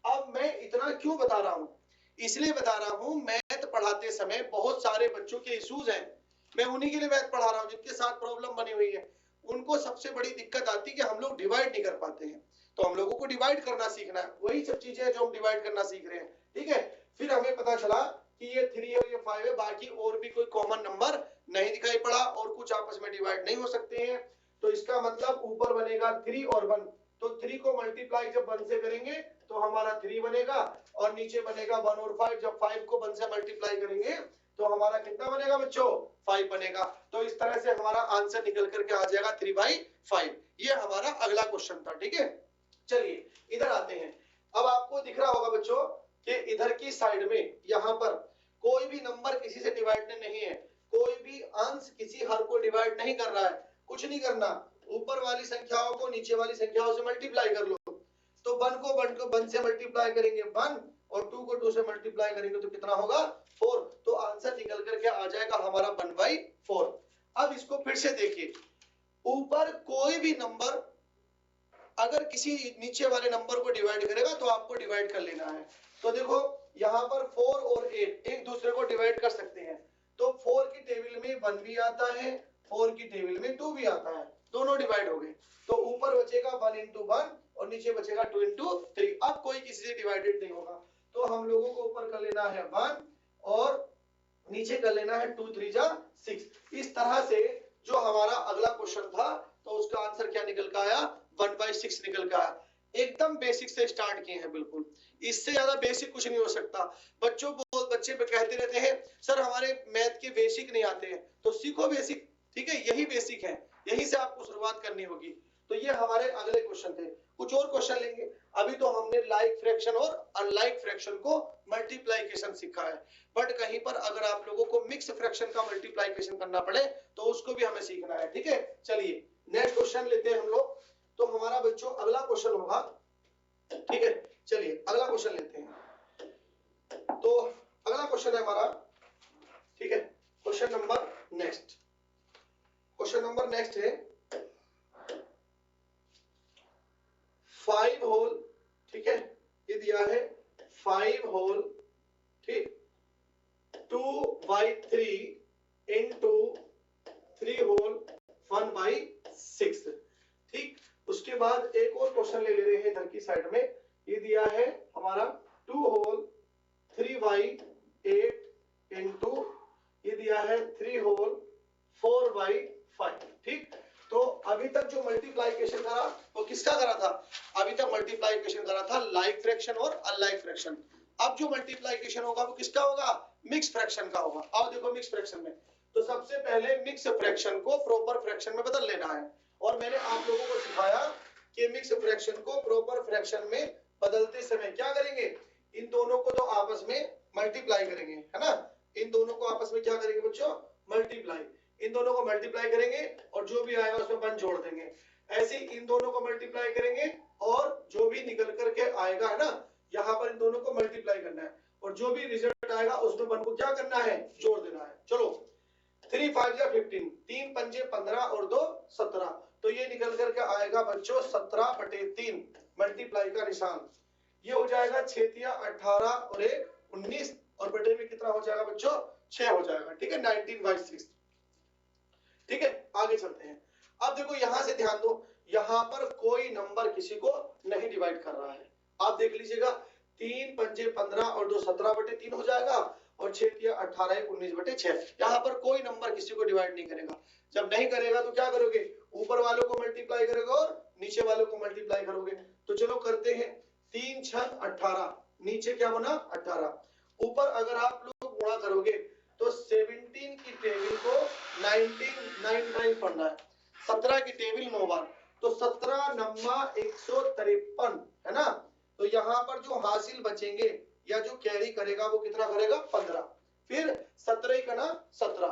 Speaker 1: अब मैं इतना क्यों बता रहा हूं, इसलिए बता रहा हूं, मैथ पढ़ाते समय बहुत सारे बच्चों के इश्यूज हैं, मैं उन्हीं के लिए मैथ पढ़ा रहा हूं जिनके साथ प्रॉब्लम बनी हुई है। उनको सबसे बड़ी दिक्कत आती है कि हम लोग डिवाइड नहीं कर पाते हैं। तो हम लोगों को डिवाइड करना सीखना है, वही सब चीजें जो हम डिवाइड करना सीख रहे हैं, ठीक है। फिर हमें पता चला कि ये 3 है, ये 5 है, बाकी और भी कोई कॉमन नंबर नहीं दिखाई पड़ा और कुछ आपस में डिवाइड नहीं हो सकते हैं। तो इसका मतलब ऊपर बनेगा 3 और 1, तो 3 को मल्टीप्लाई जब 1 से करेंगे तो हमारा 3 बनेगा, और नीचे बनेगा 1 और 5, जब 5 को 1 से मल्टीप्लाई करेंगे तो हमारा कितना बनेगा बच्चों, 5 बनेगा। तो इस तरह से हमारा आंसर निकल करके आ जाएगा 3/5। ये हमारा अगला क्वेश्चन था, ठीक है। चलिए इधर आते हैं। अब आपको दिख रहा होगा बच्चों कि इधर की साइड में यहाँ पर कोई भी नंबर किसी से डिवाइड नहीं है, कोई भी अंश किसी हर को डिवाइड नहीं कर रहा है। कुछ नहीं करना, ऊपर वाली संख्याओं को नीचे वाली संख्याओं से मल्टीप्लाई कर लो। तो 1 को 1 से मल्टीप्लाई करेंगे 1, और 2 को 2 से मल्टीप्लाई करेंगे तो कितना होगा 4। तो आंसर निकल करके आ जाएगा हमारा 1/4। अब इसको फिर से देखिए, ऊपर कोई भी नंबर अगर किसी नीचे वाले नंबर को डिवाइड करेगा तो आपको डिवाइड कर लेना है। तो देखो यहाँ पर 4 और 8 एक दूसरे को डिवाइड कर सकते हैं। तो 4 की टेबल में 1 भी आता है, 4 की टेबल में 2 भी आता है, दोनों डिवाइड हो गए। तो ऊपर बचेगा 1 × 1 और नीचे बचेगा 2 × 3। अब कोई किसी से डिवाइडेड नहीं होगा, तो हम लोगों को ऊपर कर लेना है 1 और नीचे कर लेना है 2 3 जा 6। इस तरह से जो हमारा अगला क्वेश्चन था तो उसका आंसर क्या निकल कर आया, 1/6 निकल कर आया। एकदम बेसिक से स्टार्ट किए हैं, बिल्कुल इससे ज्यादा बेसिक कुछ नहीं हो सकता। बच्चे कहते रहते हैं सर हमारे मैथ के बेसिक नहीं आते हैं, तो सीखो बेसिक, ठीक है, यही बेसिक है, यही से आपको शुरुआत करनी होगी। तो ये हमारे अगले क्वेश्चन थे। कुछ और क्वेश्चन लेंगे। अभी तो हमने लाइक फ्रैक्शन और अनलाइक फ्रैक्शन को मल्टीप्लिकेशन सीखा है, बट कहीं पर अगर आप लोगों को मिक्स फ्रैक्शन का मल्टीप्लिकेशन करना पड़े तो उसको भी हमें सीखना है, ठीक है। चलिए नेक्स्ट क्वेश्चन लेते हैं हम लोग। तो हमारा बच्चों अगला क्वेश्चन होगा, ठीक है। चलिए अगला क्वेश्चन लेते हैं। तो अगला क्वेश्चन है हमारा, ठीक है, क्वेश्चन नंबर नेक्स्ट है 5 होल, ठीक है, ये दिया है 5 होल, ठीक, 2/3 इंटू 3 होल 1/6, ठीक। उसके बाद एक और क्वेश्चन ले रहे हैं इधर की साइड में, ये दिया है हमारा 2 होल 3/8 इंटू ये दिया है 3 होल 4/5, ठीक। तो अभी तक जो मल्टीप्लिकेशन करा वो किसका करा था, अभी तक मल्टीप्लाई मल्टीप्लाइकेशन करा था लाइक फ्रैक्शन और अनलाइक फ्रैक्शन। अब जो मल्टीप्लाइकेशन होगा वो किसका होगा, मिक्स फ्रैक्शन का होगा। अब देखो मिक्स फ्रैक्शन में तो सबसे पहले मिक्स फ्रैक्शन को प्रॉपर फ्रैक्शन में बदल लेना है, और मैंने आप लोगों को सिखाया कि मिक्स फ्रैक्शन को प्रॉपर फ्रैक्शन में बदलते समय क्या करेंगे, इन दोनों को तो आपस में मल्टीप्लाई करेंगे, है ना, इन दोनों को आपस में क्या करेंगे बच्चों, मल्टीप्लाई, इन दोनों को मल्टीप्लाई करेंगे और जो भी आएगा उसमें 1 जोड़ देंगे। ऐसे इन दोनों को मल्टीप्लाई करेंगे और जो भी निकल करके आएगा, है ना, यहाँ पर इन दोनों को मल्टीप्लाई करना है और जो भी रिजल्ट आएगा उसमें 1 को क्या करना है, जोड़ देना है। चलो 3 5 या 15, 3 पंजे 15 और 2 17, तो ये निकल करके आएगा बच्चों 17/3 मल्टीप्लाई का निशान। ये हो जाएगा 6 या 18 और 1 19 और बटे में कितना हो जाएगा बच्चों, 6 हो जाएगा। ठीक है, 19/6। ठीक है, आगे चलते हैं। अब देखो यहां से ध्यान दो, यहां पर कोई नंबर किसी को नहीं डिवाइड कर रहा है। आप देख लीजिएगा 3 पंजे 15 और 2 17/3 हो जाएगा और 6 या 18 19/6। यहाँ पर कोई नंबर किसी को डिवाइड नहीं करेगा। जब नहीं करेगा तो क्या करोगे, ऊपर वालों को मल्टीप्लाई करोगे और नीचे वालों को मल्टीप्लाई करोगे। तो चलो करते हैं, 3 6 18, नीचे क्या बना 18, ऊपर अगर आप लोग गुणा करोगे तो 17 की टेबल को 19 पढ़ना है, 17 की टेबल 9 बार, तो 17 नम्मा 153, है ना। तो यहाँ पर जो हासिल बचेंगे या जो कैरी करेगा वो कितना करेगा 15, फिर 17 का ना 17,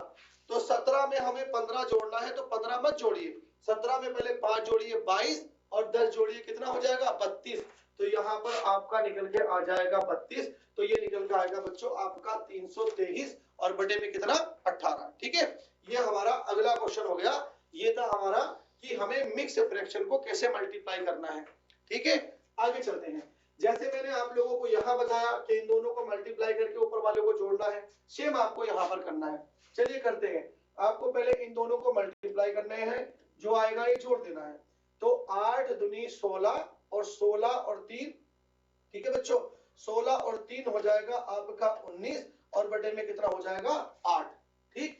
Speaker 1: तो 17 में हमें 15 जोड़ना है, तो 15 मत जोड़िए, 17 में पहले 5 जोड़िए 22 और 10 जोड़िए कितना हो जाएगा 32, तो यहाँ पर आपका निकल के आ जाएगा 32, तो ये निकल के आएगा बच्चों आपका 323 और बटे में कितना 18। ठीक है, ये हमारा अगला क्वेश्चन हो गया। ये था हमारा कि हमें मिक्स फ्रैक्शन को कैसे मल्टीप्लाई करना है। ठीक है, आगे चलते हैं। जैसे मैंने आप लोगों को यहाँ बताया कि इन दोनों को मल्टीप्लाई करके ऊपर वालों को जोड़ना है, सेम आपको यहाँ पर करना है। चलिए करते हैं। आपको पहले इन दोनों को मल्टीप्लाई करने हैं, जो आएगा ये जोड़ देना है। तो 8 दूनी 16 और 16 और 3, ठीक है बच्चों, 16 और 3 हो जाएगा आपका 19 और बटे में कितना हो जाएगा 8। ठीक,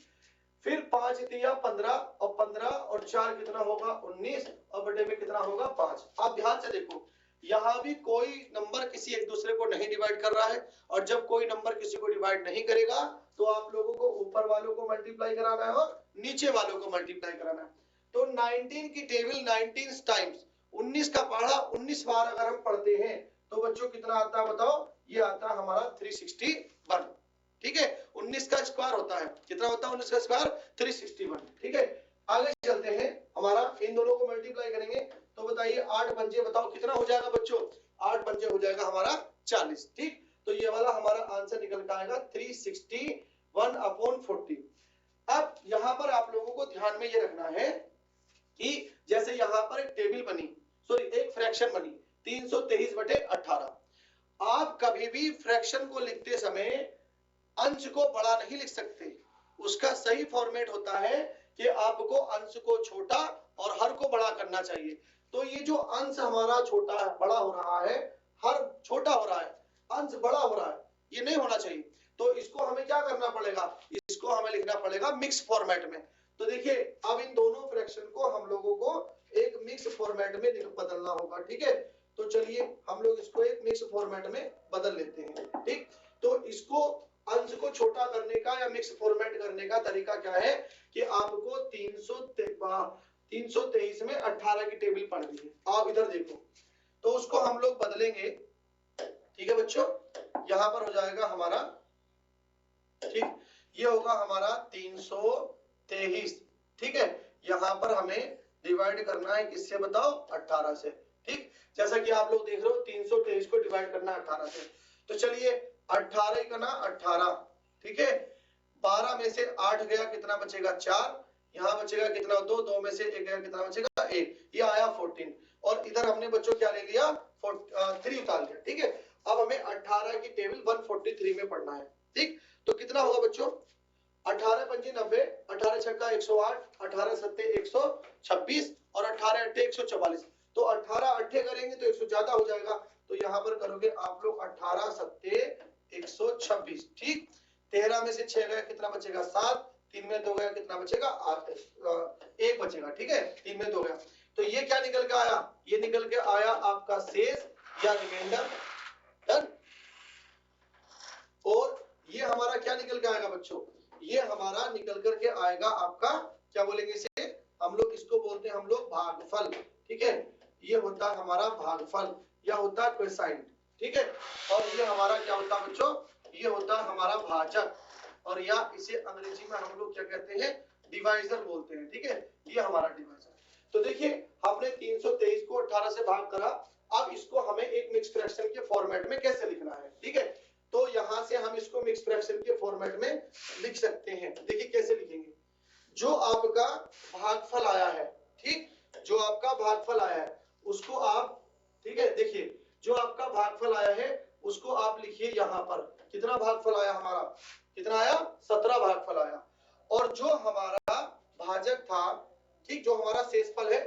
Speaker 1: फिर 5 तिया 15 और 15 और 4 कितना होगा 19 और बटे में कितना होगा 5। आप ध्यान से देखो, यहाँ भी कोई नंबर किसी एक दूसरे को नहीं डिवाइड कर रहा है, और जब कोई नंबर किसी को डिवाइड नहीं करेगा तो आप लोगों को ऊपर वालों को मल्टीप्लाई कराना है और नीचे वालों को मल्टीप्लाई कराना है। तो 19 की टेबल 19 टाइम्स, 19 का पहाड़ा 19 बार अगर हम पढ़ते हैं तो बच्चों कितना आता है बताओ, ये आता है हमारा 361। ठीक है, 19 का स्क्वायर होता है, कितना होता है 19 का स्क्वायर 361। ठीक है, आगे चलते हैं। हमारा इन दोनों को मल्टीप्लाई करेंगे तो बताइए 8 पंजे बताओ कितना हो जाएगा बच्चों, 8 पंजे हो जाएगा हमारा 40। ठीक, तो ये वाला हमारा आंसर निकल के आएगा 361/40। अब यहाँ पर आप लोगों को ध्यान में ये रखना है कि जैसे यहाँ पर एक टेबल बनी, सॉरी एक फ्रैक्शन बनी 323/18। आप कभी भी फ्रैक्शन को लिखते समय अंश को बड़ा नहीं लिख सकते। उसका सही फॉर्मेट होता है कि आपको अंश को छोटा और हर को बड़ा करना चाहिए। तो ये जो अंश हमारा छोटा बड़ा हो रहा है, हर छोटा हो रहा है, अंश बड़ा हो रहा है, ये नहीं होना चाहिए। तो इसको हमें क्या करना पड़ेगा, इसको हमें लिखना पड़ेगा मिक्स फॉर्मेट में। तो देखिए अब इन दोनों फ्रैक्शन को हम लोगों को एक मिक्स फॉर्मेट में बदलना होगा। ठीक है, तो चलिए हम लोग इसको एक मिक्स फॉर्मेट में बदल लेते हैं। ठीक, तो इसको अंश को छोटा करने का या मिक्स फॉर्मेट करने का तरीका क्या है कि आपको 323 में 18 की टेबल पढ़नी है। आप इधर देखो, तो उसको हम लोग बदलेंगे। ठीक है बच्चों, यहां पर हो जाएगा हमारा, ठीक, ये होगा हमारा 323। ठीक है, यहां पर हमें डिवाइड करना है किससे बताओ 18 से। ठीक, जैसा कि आप लोग देख रहे हो 323 को डिवाइड करना है 18 से। तो चलिए 18 का ना 18, ठीक है, 12 में से 8 गया कितना बचेगा 4, यहाँ बचेगा कितना 2, 2 में से 1 गया कितना बचेगा 1, ये आया 14। और इधर हमने बच्चों क्या ले लिया 3 उतार लिया। ठीक है, अब हमें 18 की टेबल 143 में पढ़ना है। ठीक, तो कितना होगा बच्चों 18 पंजे 90, 18 छक्का 108, 18 सत्ते 126 और 18 अट्ठे 144। तो 18 अट्ठे करेंगे तो 100 ज्यादा हो जाएगा, तो यहाँ पर करोगे आप लोग 18 सत्ते 126। ठीक, 13 में से 6 गया कितना बचेगा 7, 3 में 2 गया कितना बचेगा 1 बचेगा। ठीक है, 3 में 2 गया, तो ये क्या निकल के आया, ये निकल के आया आपका शेष या रिमाइंडर, डन। और ये हमारा क्या निकल के आएगा बच्चों, ये हमारा निकल करके आएगा आपका, क्या बोलेंगे इसे, हम लोग इसको बोलते हैं हम लोग भागफल, ठीक है। ये होता है हमारा भागफल या होता है कोसाइन, ठीक है। और ये हमारा क्या होता है बच्चों, ये होता है हमारा भाजक, और या इसे अंग्रेजी में हम लोग क्या कहते हैं, डिवाइजर बोलते हैं, ठीक है। ये हमारा डिवाइजर। तो देखिए हमने 323 को 18 से भाग करा, अब इसको हमें एक मिक्स फ्रैक्शन के फॉर्मेट में कैसे लिखना है, ठीक है। तो यहां से हम इसको मिक्स फ्रैक्शन के फॉर्मेट में लिख सकते हैं। देखिए कैसे लिखेंगे, जो आपका भागफल आया है, ठीक, जो आपका भागफल आया है उसको आप, ठीक है, देखिए जो आपका भागफल आया है उसको आप लिखिए यहाँ पर, कितना भागफल आया हमारा, कितना आया, 17 भागफल आया। और जो हमारा भाजक था, ठीक, जो हमारा शेषफल है,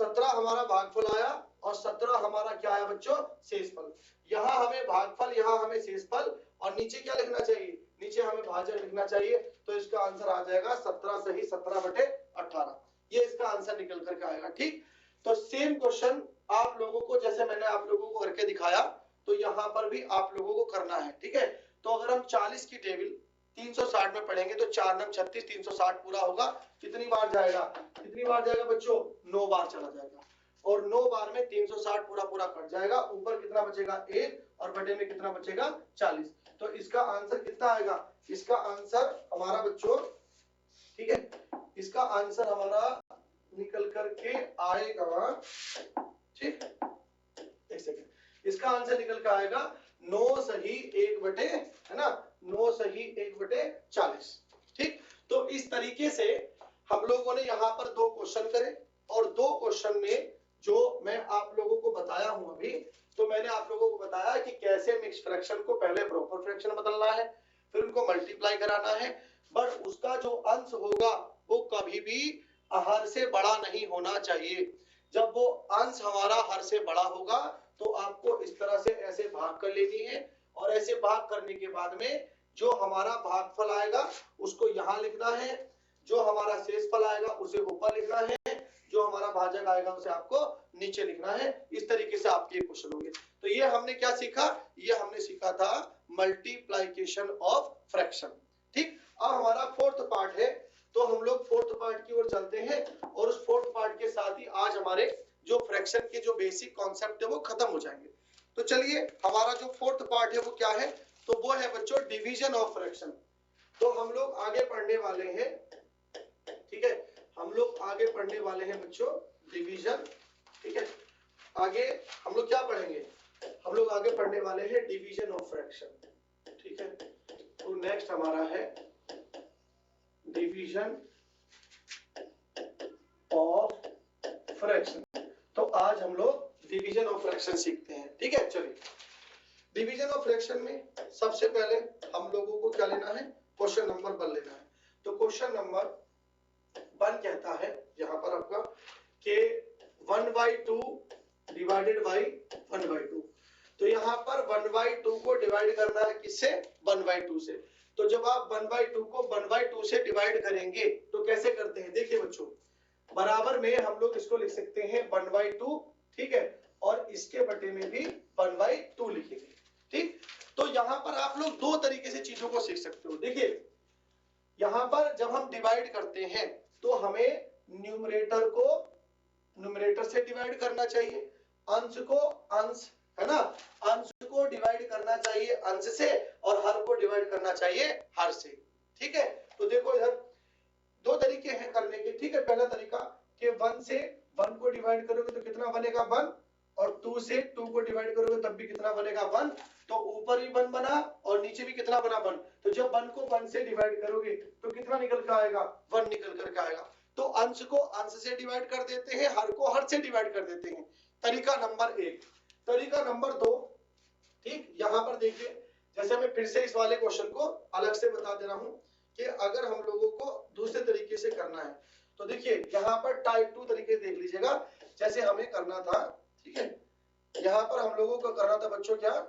Speaker 1: 17 हमारा भागफल आया और 17 हमारा क्या आया बच्चों, शेषफल। यहाँ हमें भागफल, यहाँ हमें शेषफल, और नीचे क्या लिखना चाहिए, नीचे हमें भाजक लिखना चाहिए। तो इसका आंसर आ जाएगा 17 सही 17/18, ये इसका आंसर निकल करके आएगा, ठीक। तो सेम क्वेश्चन आप लोगों को, जैसे मैंने आप लोगों को करके दिखाया, तो यहाँ पर भी आप लोगों को करना है, ठीक है। तो अगर हम 40 की टेबल 360 में पढ़ेंगे तो 4 9 36, 360 पूरा होगा, कितनी बार जाएगा, कितनी बार जाएगा बच्चों, 9 बार चला जाएगा। और 9 बार में 360 पूरा पूरा कट जाएगा, ऊपर कितना बचेगा 1, और बटे में कितना बचेगा 40। तो इसका आंसर कितना आएगा, इसका आंसर हमारा बच्चों, ठीक है, इसका आंसर हमारा निकल करके आएगा, ठीक, एक सेकंड, इसका आंसर निकल के आएगा 9 सही 1 बटे, है ना, 9 सही 1 बटे 40, ठीक। तो इस तरीके से हम लोगों ने यहाँ पर 2 क्वेश्चन करे, और 2 क्वेश्चन में जो मैं आप लोगों को बताया हूं अभी, तो मैंने आप लोगों को बताया कि कैसे मिक्स फ्रैक्शन को पहले प्रॉपर फ्रैक्शन बदलना है, फिर उनको मल्टीप्लाई कराना है, बट उसका जो अंश होगा वो कभी भी हर से बड़ा नहीं होना चाहिए। जब वो अंश हमारा हर से बड़ा होगा तो आपको इस तरह से ऐसे भाग कर लेनी है, और ऐसे भाग करने के बाद में जो हमारा भागफल आएगा उसको यहाँ लिखना है, जो हमारा शेषफल आएगा उसे ऊपर लिखना है, जो हमारा भाजक आएगा उसे आपको नीचे लिखना है। इस तरीके से आपके क्वेश्चन होंगे। तो ये हमने क्या सीखा, ये हमने सीखा था मल्टीप्लिकेशन ऑफ फ्रैक्शन, ठीक। अब हमारा फोर्थ पार्ट है, तो हम लोग फोर्थ पार्ट की ओर चलते हैं, और उस फोर्थ पार्ट के साथ ही आज हमारे जो फ्रैक्शन के जो बेसिक कॉन्सेप्ट है वो खत्म हो जाएंगे। तो चलिए हमारा जो फोर्थ पार्ट है वो क्या है, तो वो है बच्चों डिवीजन ऑफ फ्रैक्शन। तो हम लोग आगे पढ़ने वाले हैं, ठीक है, हम लोग आगे पढ़ने वाले हैं बच्चों डिवीजन, ठीक है। आगे हम लोग क्या पढ़ेंगे, हम लोग आगे पढ़ने वाले हैं डिवीजन ऑफ फ्रैक्शन, ठीक है। तो नेक्स्ट हमारा है डिवीजन ऑफ फ्रैक्शन। तो आज हम लोग डिवीजन ऑफ फ्रैक्शन सीखते हैं, ठीक है। चलिए डिवीजन ऑफ फ्रैक्शन में सबसे पहले हम लोगों को क्या लेना है, क्वेश्चन नंबर 1 लेना है। तो क्वेश्चन नंबर 1 कहता है यहाँ पर आपका कि 1/2 डिवाइडेड बाई 1/2। तो यहाँ पर 1/2 को डिवाइड करना है किससे, 1/2 से। तो जब आप 1/2 को 1/2 से डिवाइड करेंगे तो कैसे करते हैं, देखिए बच्चों, बराबर में हम लोग इसको लिख सकते हैं 1/2, ठीक है, और इसके बटे में भी 1/2 लिखेंगे, ठीक। तो यहाँ पर आप लोग 2 तरीके से चीजों को सीख सकते हो। देखिए यहाँ पर जब हम डिवाइड करते हैं तो हमें न्यूमरेटर को न्यूमरेटर से डिवाइड करना चाहिए, अंश को अंश, है ना, अंश को डिवाइड करना चाहिए अंश से, और हर को डिवाइड करना चाहिए हर से, ठीक है। तो देखो इधर 2 तरीके हैं करने के, ठीक है। पहला तरीका कि 1 से 1 को डिवाइड करोगे तो कितना बनेगा 1, और 2 से 2 को डिवाइड करोगे तब भी कितना बनेगा 1। तो ऊपर भी 1 बना और नीचे भी कितना बना 1। तो जब 1 को 1 से डिवाइड करोगे तो कितना निकल कर आएगा, 1 निकल कर आएगा। तो अंश को अंश से डिवाइड कर देते हैं, हर को हर से डिवाइड कर देते हैं, तरीका नंबर 1। तरीका नंबर 2, ठीक, यहाँ पर देखिए, जैसे मैं फिर से इस वाले क्वेश्चन को अलग से बता दे रहा हूं कि अगर हम लोगों को दूसरे तरीके से करना है तो देखिए यहाँ पर टाइप 2 तरीके देख लीजिएगा, जैसे हमें करना था, ठीक है। यहाँ पर हम लोगों को करना था बच्चों क्या,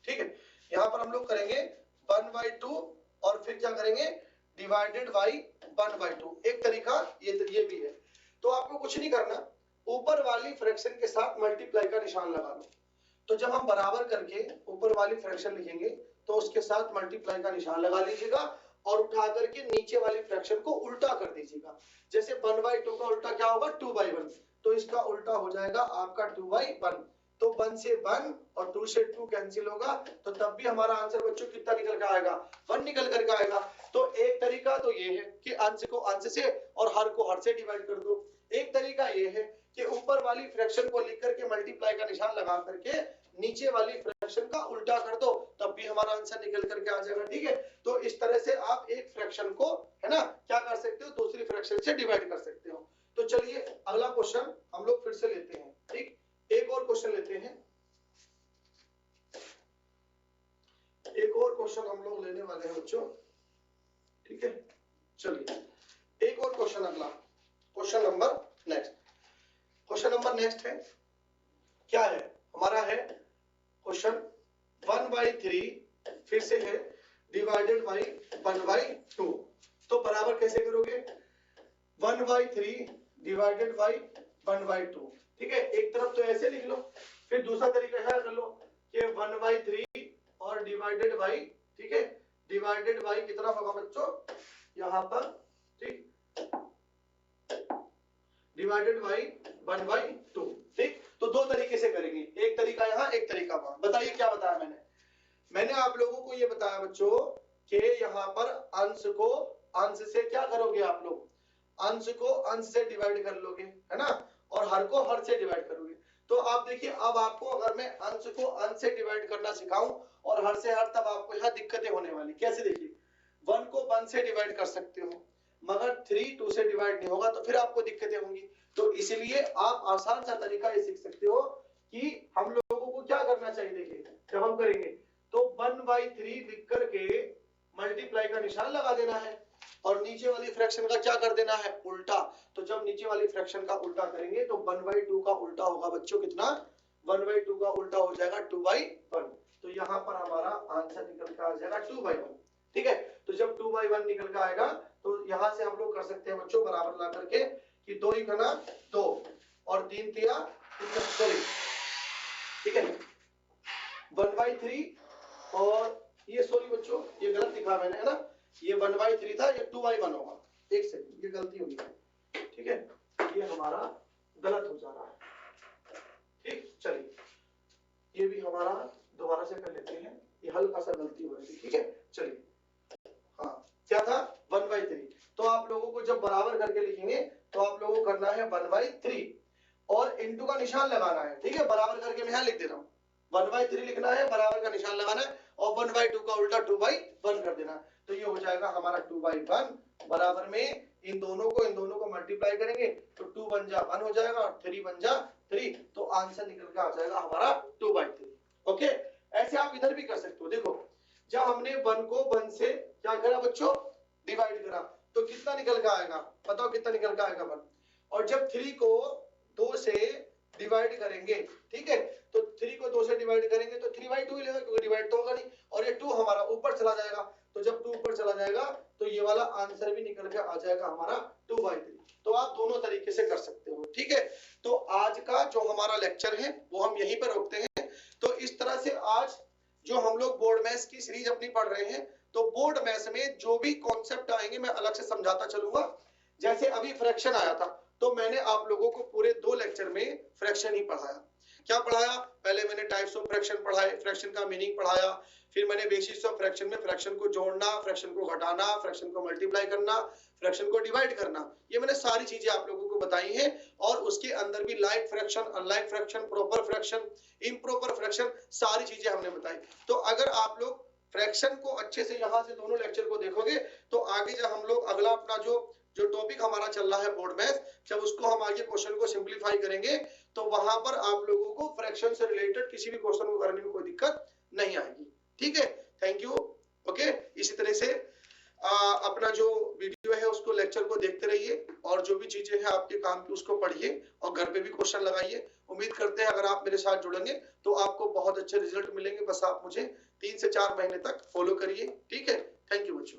Speaker 1: ठीक है, यहाँ पर हम लोग करेंगे 1/2 और फिर क्या करेंगे डिवाइडेड बाई 1/2। एक तरीका ये भी है। तो आपको कुछ नहीं करना, ऊपर वाली फ्रैक्शन के साथ मल्टीप्लाई का निशान लगा दो। तो जब हम बराबर करके ऊपर वाली फ्रैक्शन लिखेंगे तो उसके साथ मल्टीप्लाई का निशान लगा लीजिएगा और उठा करके नीचे वाली फ्रैक्शन को उल्टा कर दीजिएगा। जैसे 1/2 का उल्टा क्या होगा 2/1, तो इसका उल्टा हो जाएगा आपका 2/1। तो 1 से 1 और 2 से 2 कैंसिल होगा, तो तब भी हमारा आंसर बच्चों कितना निकल कर आएगा 1 निकल कर आएगा। तो एक तरीका तो ये है कि अंश को अंश से और हर को हर से डिवाइड कर दो। एक तरीका ये है कि ऊपर वाली फ्रैक्शन को लिख करके मल्टीप्लाई का निशान लगा करके नीचे वाली फ्रैक्शन का उल्टा कर दो, तब भी हमारा आंसर निकल करके आ जाएगा। ठीक है, तो इस तरह से आप एक फ्रैक्शन को है ना क्या कर सकते हो, दूसरी फ्रैक्शन से डिवाइड कर सकते हो। तो चलिए अगला क्वेश्चन हम लोग फिर से लेते हैं। ठीक, एक और क्वेश्चन लेते हैं, एक और क्वेश्चन हम लोग लेने वाले हैं बच्चों। ठीक है, चलिए एक और क्वेश्चन, अगला question number next. Question number next है क्या है हमारा, है क्वेश्चन 1/3 फिर से है डिवाइडेड बाई 1/2। तो बराबर कैसे करोगे, 1/3 डिवाइडेड बाई 1/2। ठीक है, एक तरफ तो ऐसे लिख लो, फिर दूसरा तरीका है कर लो कि 1/3 और डिवाइडेड बाई, ठीक है, डिवाइडेड बाई कितना होगा बच्चों यहाँ पर, ठीक, डिवाइडेड बाई 1/2। ठीक, तो दो तरीके से करेंगे, एक तरीका यहाँ एक तरीका वहां। बताइए क्या बताया मैंने आप लोगों को ये बताया बच्चों कि यहाँ पर अंश को अंश से क्या करोगे आप लोग, अंश को अंश से डिवाइड कर लोगे है ना, और हर को हर से डिवाइड करोगे। तो आप देखिए अब आपको अगर मैं अंश को अंश से डिवाइड करना सिखाऊं और हर से हर, तब आपको यहाँ दिक्कतें होने वाली। कैसे, देखिए 1 को 1 से डिवाइड कर सकते हो मगर 3 2 से डिवाइड नहीं होगा, तो फिर आपको दिक्कतें होंगी। तो इसलिए आप आसान सा तरीका ये सीख सकते हो कि हम लोगों को क्या करना चाहिए। देखिए जब हम करेंगे तो 1/3 लिख करके मल्टीप्लाई का निशान लगा देना है और नीचे वाली फ्रैक्शन का क्या कर देना है उल्टा। तो जब नीचे वाली फ्रैक्शन का उल्टा करेंगे तो 1/2 का उल्टा होगा बच्चों कितना, 1/2 का उल्टा हो जाएगा 2/1। तो यहाँ पर हमारा आंसर निकल कर आ जाएगा 2/1। ठीक है, तो जब 2/1 निकल कर आएगा तो यहाँ से हम लोग कर सकते हैं बच्चों बराबर ला करके कि 2 × 2 और 3 × 3, सॉरी, ठीक है 1/3 और ये, सॉरी बच्चों ये गलत लिखा मैंने है ना, ये 1/3 था, ये 2/1 होगा। एक सेकंड, ये गलती होगी, ठीक है, ये हमारा गलत हो जा रहा है। ठीक, चलिए ये भी हमारा दोबारा से कर लेते हैं, ये हल्का सा गलती हो रही थी। ठीक है, चलिए हाँ क्या था 1/3। तो आप लोगों को जब बराबर करके लिखेंगे तो आप लोगों को करना है 1/3 और इनटू का निशान लगाना है। ठीक है, बराबर करके मैं यहाँ लिख दे रहा हूँ, 1/3 लिखना है, बराबर का निशान लगाना है और 1/2 का उल्टा 2/1 कर देना। तो ये हो जाएगा हमारा 2/1 बराबर में इन दोनों को मल्टीप्लाई करेंगे तो 2 × 1 हो जाएगा और 3 × 3, तो आंसर निकल के आ जाएगा हमारा 2/3। ओके, ऐसे आप इधर भी कर सकते हो। देखो जब हमने 1 को 1 से क्या करा बच्चों डिवाइड करा तो कितना निकल के आएगा, बताओ कितना निकल के आएगा 1। और जब 3 को 2 से डिवाइड करेंगे, ठीक है, तो 3 को 2 से डिवाइड करेंगे तो 3/2 ही लेगा क्योंकि डिवाइड तो होगा नहीं, और ये 2 हमारा ऊपर चला जाएगा। तो जब 2 ऊपर चला जाएगा तो ये वाला आंसर भी निकल के आ जाएगा हमारा 2/3। तो आप दोनों तरीके से कर सकते हो। ठीक है, तो आज का जो हमारा लेक्चर है वो हम यहीं पर रोकते हैं। तो इस तरह से आज जो हम लोग बोर्ड मैथ्स की सीरीज अपनी पढ़ रहे हैं, तो बोर्ड मैथ्स में जो भी कॉन्सेप्ट आएंगे मैं अलग से समझाता चलूंगा। जैसे अभी फ्रैक्शन आया था तो मैंने आप लोगों को पूरे 2 लेक्चर में फ्रैक्शन ही पढ़ाया। क्या पढ़ाया, पहले मैंने टाइप्स ऑफ फ्रैक्शन पढ़ाए, फ्रैक्शन का मीनिंग पढ़ाया, फिर मैंने बेसिस ऑफ फ्रैक्शन में फ्रैक्शन को जोड़ना, फ्रैक्शन को घटाना, फ्रैक्शन को मल्टीप्लाई करना, फ्रैक्शन को डिवाइड करना, ये मैंने सारी चीजें आप लोगों को बताई हैं। और उसके अंदर भी like fraction, unlike fraction, proper fraction, improper fraction, सारी चीजें हमने बताई। तो अगर आप लोग फ्रैक्शन को अच्छे से यहाँ से दोनों लेक्चर को देखोगे तो आगे जब हम लोग अगला अपना जो टॉपिक हमारा चल रहा है बोर्ड मैथ्स, जब उसको हम आगे क्वेश्चन को सिंपलीफाई करेंगे तो वहां पर आप लोगों को फ्रैक्शन से रिलेटेड किसी भी क्वेश्चन को करने में कोई दिक्कत नहीं आएगी। ठीक है, थैंक यू। ओके, इसी तरह से अपना जो वीडियो है उसको लेक्चर को देखते रहिए और जो भी चीजें हैं आपके काम की उसको पढ़िए और घर पे भी क्वेश्चन लगाइए। उम्मीद करते हैं अगर आप मेरे साथ जुड़ेंगे तो आपको बहुत अच्छे रिजल्ट मिलेंगे। बस आप मुझे 3 से 4 महीने तक फॉलो करिए। ठीक है, थैंक यू बच्चों।